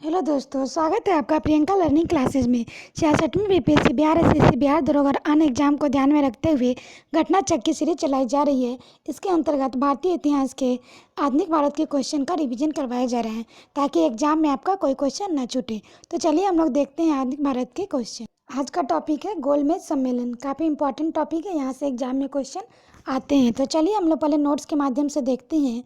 Hello दोस्तों, स्वागत है आपका प्रियंका लर्निंग क्लासेज में। 66वीं बीपीएससी बिहार एसएससी बिहार धरोहर अन्य एग्जाम को ध्यान में रखते हुए घटना चक्र की सीरीज चलाई जा रही है। इसके अंतर्गत भारतीय इतिहास के आधुनिक भारत के क्वेश्चन का रिवीजन करवाए जा रहे हैं ताकि एग्जाम में आपका कोई क्वेश्चन न छूटे। तो चलिए हम लोग देखते हैं आधुनिक भारत के क्वेश्चन। आज का टॉपिक है गोलमेज सम्मेलन। काफ़ी इंपॉर्टेंट टॉपिक है, यहाँ से एग्जाम में क्वेश्चन आते हैं। तो चलिए हम लोग पहले नोट्स के माध्यम से देखते हैं।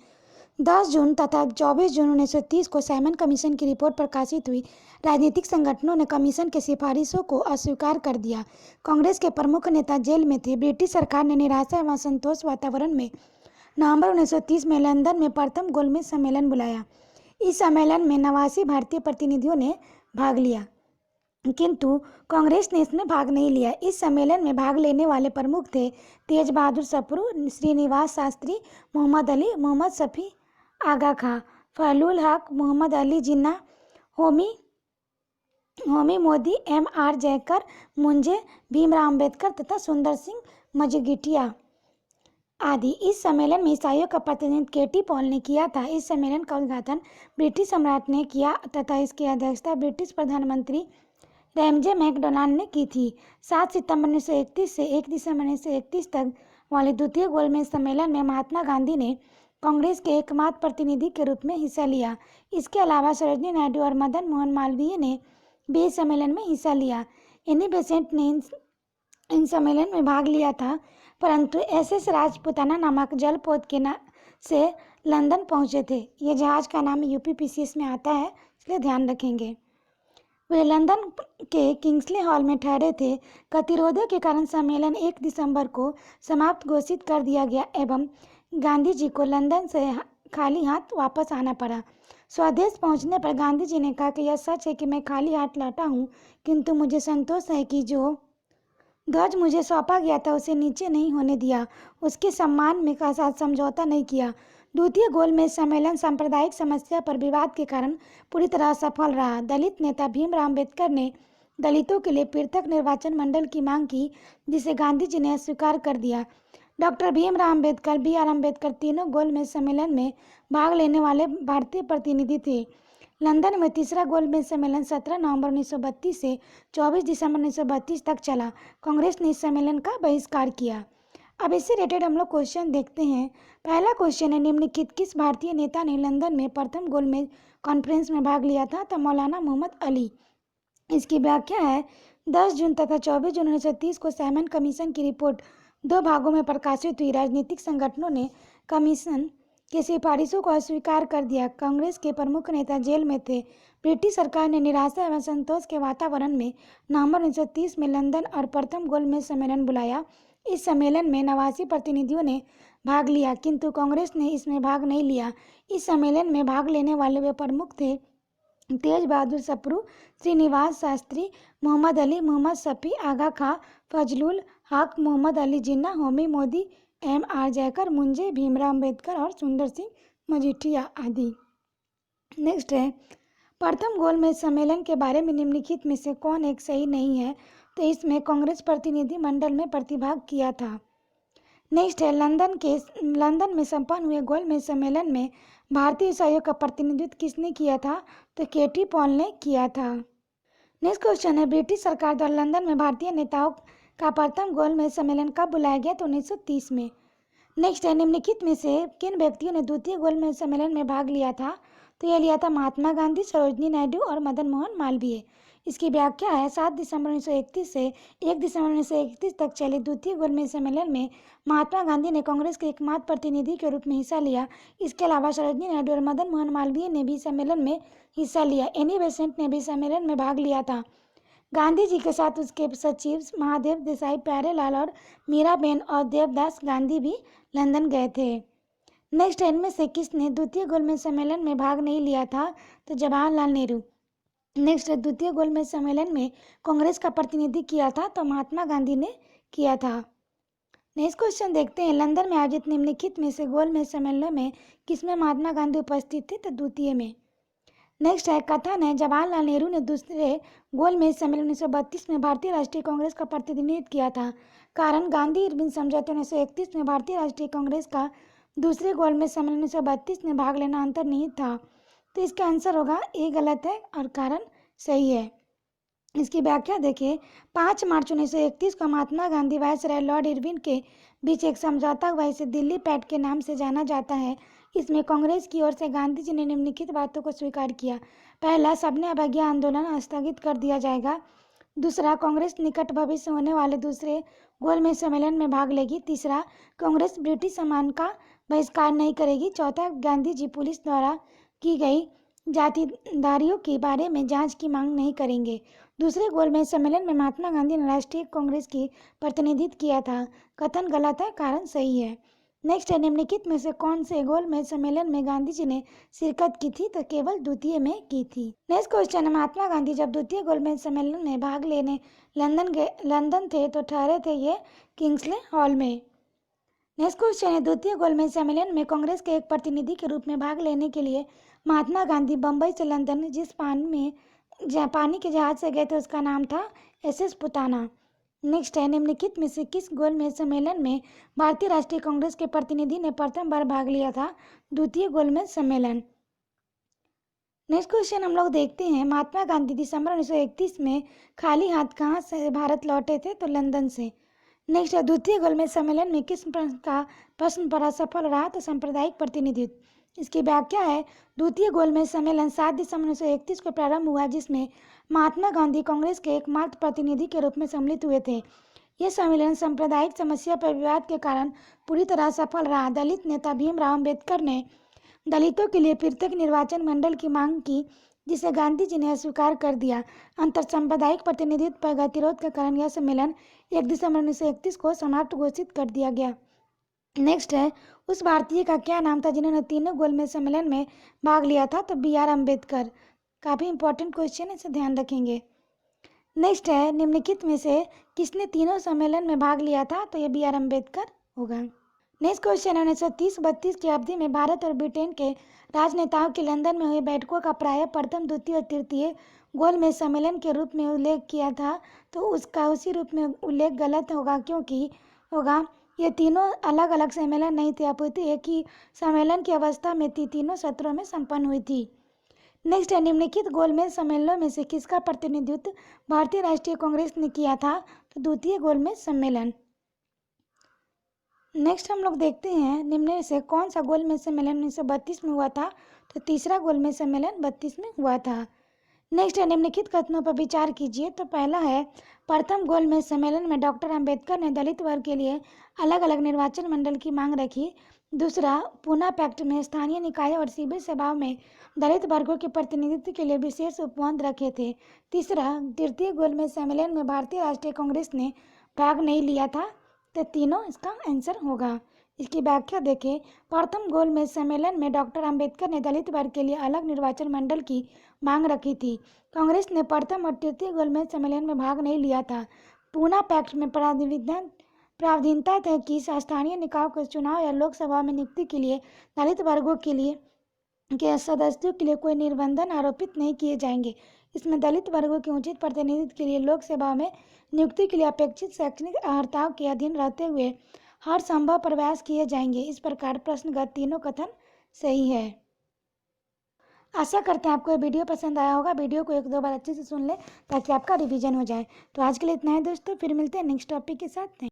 10 जून तथा 24 जून 1930 को साइमन कमीशन की रिपोर्ट प्रकाशित हुई। राजनीतिक संगठनों ने कमीशन के सिफारिशों को अस्वीकार कर दिया। कांग्रेस के प्रमुख नेता जेल में थे। ब्रिटिश सरकार ने निराशा एवं असंतोष वातावरण में नवंबर 1930 में लंदन में प्रथम गोलमेज सम्मेलन बुलाया। इस सम्मेलन में 89 भारतीय प्रतिनिधियों ने भाग लिया, किंतु कांग्रेस ने इसमें भाग नहीं लिया। इस सम्मेलन में भाग लेने वाले प्रमुख थे तेज बहादुर सप्रू, श्रीनिवास शास्त्री, मोहम्मद अली, मोहम्मद शफी आगा खां, फजलुल हक, मोहम्मद अली जिन्ना, होमी मोदी, M.R. जयकर, मुंजे, भीमराव अम्बेडकर तथा सुंदर सिंह मजीठिया आदि। इस सम्मेलन में ईसाइयों का प्रतिनिधित्व केटी पॉल ने किया था। इस सम्मेलन का उद्घाटन ब्रिटिश सम्राट ने किया तथा इसकी अध्यक्षता ब्रिटिश प्रधानमंत्री रैमजे मैकडोनाल्ड ने की थी। 7 सितंबर 1931 से 1 दिसंबर 1931 तक वाले द्वितीय गोलमेज सम्मेलन में महात्मा गांधी ने कांग्रेस के एकमात्र प्रतिनिधि के रूप में हिस्सा लिया। इसके अलावा सरोजिनी नायडू और मदन मोहन मालवीय ने भी इस सम्मेलन में हिस्सा लिया। एनी बेसेंट ने इन सम्मेलन में भाग लिया था, परंतु SS राजपुताना नामक जलपोत के से लंदन पहुंचे थे। ये जहाज का नाम UPPCS में आता है, इसलिए ध्यान रखेंगे। वे लंदन के किंग्सले हॉल में ठहरे थे। गतिरोधों के कारण सम्मेलन 1 दिसंबर को समाप्त घोषित कर दिया गया एवं गांधी जी को लंदन से खाली हाथ वापस आना पड़ा। स्वदेश पहुंचने पर गांधी जी ने कहा कि यह सच है कि मैं खाली हाथ लौटा हूं, किंतु मुझे संतोष है कि जो ध्वज मुझे सौंपा गया था उसे नीचे नहीं होने दिया, उसके सम्मान में का साथ समझौता नहीं किया। द्वितीय गोलमेज सम्मेलन सांप्रदायिक समस्या पर विवाद के कारण पूरी तरह सफल रहा। दलित नेता भीमराव अम्बेडकर ने दलितों के लिए पृथक निर्वाचन मंडल की मांग की, जिसे गांधी जी ने अस्वीकार कर दिया। डॉक्टर भीमराव अम्बेडकर, BR अम्बेडकर तीनों गोलमेज सम्मेलन में भाग लेने वाले भारतीय प्रतिनिधि थे। लंदन में तीसरा गोलमेज सम्मेलन 17 नवंबर 1932 से 24 दिसंबर 1932 तक चला। कांग्रेस ने इस सम्मेलन का बहिष्कार किया। अब इससे रिलेटेड हम लोग क्वेश्चन देखते हैं। पहला क्वेश्चन है, निम्नलिखित किस भारतीय नेता ने लंदन में प्रथम गोलमेज कॉन्फ्रेंस में भाग लिया था? तो मौलाना मोहम्मद अली। इसकी व्याख्या है, 10 जून तथा 24 जून 1930 को साइमन कमीशन की रिपोर्ट 2 भागों में प्रकाशित हुई। राजनीतिक संगठनों ने कमीशन की सिफारिशों को अस्वीकार कर दिया। कांग्रेस के प्रमुख नेता जेल में थे। ब्रिटिश सरकार ने निराशा एवं संतोष के वातावरण में नवंबर 1930 में लंदन और प्रथम गोलमेज सम्मेलन बुलाया। इस सम्मेलन में 89 प्रतिनिधियों ने भाग लिया, किंतु कांग्रेस ने इसमें भाग नहीं लिया। इस सम्मेलन में भाग लेने वाले वे प्रमुख थे तेज बहादुर सप्रू, श्रीनिवास शास्त्री, मोहम्मद अली, मोहम्मद शफी आगा खां, फजलुल हक, मोहम्मद अली जिन्ना, होमी मोदी, M.R. जयकर, मुंजे, भीमराव अम्बेडकर और सुंदर सिंह मजीठिया आदि। नेक्स्ट है, प्रथम गोलमेज सम्मेलन के बारे में निम्नलिखित में से कौन एक सही नहीं है? तो इसमें कांग्रेस प्रतिनिधि मंडल में प्रतिभाग किया था। नेक्स्ट है, लंदन में संपन्न हुए गोलमेज सम्मेलन में भारतीय ईसाइयों का प्रतिनिधित्व किसने किया था? तो केटी पॉल ने किया था। नेक्स्ट क्वेश्चन है, ब्रिटिश सरकार द्वारा लंदन में भारतीय नेताओं का प्रथम गोलमेज सम्मेलन कब बुलाया गया? तो 1930 में। नेक्स्ट है, निम्नलिखित में से किन व्यक्तियों ने द्वितीय गोलमेज सम्मेलन में भाग लिया था? तो यह लिया था महात्मा गांधी, सरोजिनी नायडू और मदन मोहन मालवीय। इसकी व्याख्या है, 7 दिसंबर 1931 से 1 दिसंबर 1931 तक चले द्वितीय गोलमेज सम्मेलन में महात्मा गांधी ने कांग्रेस के एकमात्र प्रतिनिधि के रूप में हिस्सा लिया। इसके अलावा सरोजिनी नायडू और मदन मोहन मालवीय ने भी सम्मेलन में हिस्सा लिया। एनी बेसेंट ने भी सम्मेलन में भाग लिया था। गांधी जी के साथ उसके सचिव महादेव देसाई, प्यारेलाल और मीराबेन और देवदास गांधी भी लंदन गए थे। नेक्स्ट, इनमें से किसने द्वितीय गोलमेज सम्मेलन में भाग नहीं लिया था? तो जवाहरलाल नेहरू। नेक्स्ट, द्वितीय गोलमेज सम्मेलन में कांग्रेस का प्रतिनिधि किया था? तो महात्मा गांधी ने किया था। नेक्स्ट क्वेश्चन देखते हैं, लंदन में आयोजित निम्नलिखित में से गोलमेज सम्मेलन में किसमें महात्मा गांधी उपस्थित थे? तो द्वितीय में। नेक्स्ट है, कथन है, जवाहरलाल नेहरू ने दूसरे गोलमेज सम्मेलन 1932 में भारतीय राष्ट्रीय कांग्रेस का प्रतिनिधित्व किया था। कारण, गांधी इरविन समझौते 1931 में भारतीय राष्ट्रीय कांग्रेस का दूसरे गोलमेज सम्मेलन 1932 में भाग लेना अंतर्निहित था। तो इसका आंसर होगा ए गलत है और कारण सही है। इसकी व्याख्या देखिए। 5 मार्च 1931 को Mahatma Gandhi viceroy Lord Irwin के बीच एक समझौता हुआ। इसे दिल्ली पैक्ट के नाम से जाना जाता है। इसमें कांग्रेस की ओर से गांधी जी ने निम्नलिखित बातों को स्वीकार किया। पहला, सबने अवज्ञा आंदोलन स्थगित कर दिया जाएगा। दूसरा, कांग्रेस निकट भविष्य होने वाले दूसरे गोलमेज सम्मेलन में भाग लेगी। तीसरा, कांग्रेस ब्रिटिश सामान का बहिष्कार नहीं करेगी। चौथा, गांधी जी पुलिस द्वारा की गई जातिदारियों के बारे में जांच की मांग नहीं करेंगे। दूसरे गोलमेज सम्मेलन में महात्मा गांधी ने राष्ट्रीय कांग्रेस की प्रतिनिधित्व किया था। कथन गलत है, कारण सही है। नेक्स्ट है, निम्नलिखित में से कौन से गोलमेज सम्मेलन में गांधी जी ने शिरकत की थी? तो केवल द्वितीय में की थी। नेक्स्ट क्वेश्चन है, महात्मा गांधी जब द्वितीय गोलमेज सम्मेलन में भाग लेने लंदन थे तो ठहरे थे ये किंग्सले हॉल में। नेक्स्ट क्वेश्चन है, द्वितीय गोलमेज सम्मेलन में कांग्रेस के एक प्रतिनिधि के रूप में भाग लेने के लिए महात्मा गांधी बम्बई से लंदन जिस पानी के जहाज से गए थे उसका नाम था SS पुताना। नेक्स्ट है, निम्नलिखित में से किस गोलमेज सम्मेलन में भारतीय राष्ट्रीय कांग्रेस के प्रतिनिधि ने प्रथम बार भाग लिया था? द्वितीय गोलमेज सम्मेलन। नेक्स्ट क्वेश्चन हम लोग देखते हैं, महात्मा गांधी दिसंबर 1931 में खाली हाथ कहाँ से भारत लौटे थे? तो लंदन से। नेक्स्ट है, द्वितीय गोलमेज सम्मेलन में किस प्रश्न पर असफल रहा? तो सांप्रदायिक प्रतिनिधित्व। इसकी व्याख्या है, द्वितीय गोलमेज सम्मेलन 7 दिसंबर 1931 को प्रारंभ हुआ, जिसमें महात्मा गांधी कांग्रेस के एकमात्र प्रतिनिधि के रूप में सम्मिलित हुए थे। यह सम्मेलन सांप्रदायिक समस्या पर विवाद के कारण पूरी तरह सफल रहा। दलित नेता भीमराव अम्बेडकर ने दलितों के लिए पृथक निर्वाचन मंडल की मांग की, जिसे गांधी जी ने अस्वीकार कर दिया। अंतर सांप्रदायिक प्रतिनिधित्व पर गतिरोध के कारण यह सम्मेलन 1 दिसंबर 1931 को समाप्त घोषित कर दिया गया। नेक्स्ट है, उस भारतीय का क्या नाम था जिन्होंने तीनों गोलमेज सम्मेलन में भाग लिया था? तो BR अम्बेडकर। काफ़ी इंपॉर्टेंट क्वेश्चन है, इसे ध्यान रखेंगे। नेक्स्ट है, निम्नलिखित में से किसने तीनों सम्मेलन में भाग लिया था? तो ये BR अम्बेडकर होगा। नेक्स्ट क्वेश्चन है, 1930-32 की अवधि में भारत और ब्रिटेन के राजनेताओं के लंदन में हुई बैठकों का प्रायः प्रथम, द्वितीय और तृतीय गोलमेज सम्मेलन के रूप में उल्लेख किया था। तो उसका उसी रूप में उल्लेख गलत होगा, क्योंकि होगा ये तीनों अलग अलग सम्मेलन नहीं थे, अपितु एक ही सम्मेलन की अवस्था में तीनों सत्रों में संपन्न हुई थी। नेक्स्ट है, निम्नलिखित गोलमेज सम्मेलनों में से किसका प्रतिनिधित्व भारतीय राष्ट्रीय कांग्रेस ने किया था? तो द्वितीय गोलमेज सम्मेलन। नेक्स्ट हम लोग देखते हैं, निम्न में से कौन सा गोलमेज सम्मेलन 1932 में हुआ था? तो तीसरा गोलमेज सम्मेलन 32 में हुआ था। नेक्स्ट है, निम्नलिखित कथनों पर विचार कीजिए। तो पहला है, प्रथम गोलमेज सम्मेलन में डॉक्टर अंबेडकर ने दलित वर्ग के लिए अलग अलग निर्वाचन मंडल की मांग रखी। दूसरा, पूना पैक्ट में स्थानीय निकायों और सिविल सेवाओं में दलित वर्गों के प्रतिनिधित्व के लिए विशेष उपबंध रखे थे। तीसरा, तृतीय गोलमेज सम्मेलन में भारतीय राष्ट्रीय कांग्रेस ने भाग नहीं लिया था। तो तीनों इसका आंसर होगा। इसकी व्याख्या देखें। प्रथम गोलमेज सम्मेलन में डॉक्टर अंबेडकर ने दलित वर्ग के लिए अलग निर्वाचन मंडल की मांग रखी थी। कांग्रेस ने प्रथम और तृतीय गोलमेज सम्मेलन में भाग नहीं लिया था। पूना पैक्ट में प्रावधानता है कि स्थानीय निकायों के चुनाव या लोकसभा में नियुक्ति के लिए दलित वर्गों के सदस्यों के लिए कोई निर्बंधन आरोपित नहीं किए जाएंगे। इसमें दलित वर्गों के उचित प्रतिनिधित्व के लिए लोकसभा में नियुक्ति के लिए अपेक्षित शैक्षणिक अर्हताओं के अधीन रहते हुए हर संभव प्रयास किए जाएंगे। इस प्रकार प्रश्नगत तीनों कथन सही है। आशा करते हैं आपको ये वीडियो पसंद आया होगा। वीडियो को 1-2 बार अच्छे से सुन ले ताकि आपका रिवीजन हो जाए। तो आज के लिए इतना है दोस्तों, फिर मिलते हैं नेक्स्ट टॉपिक के साथ।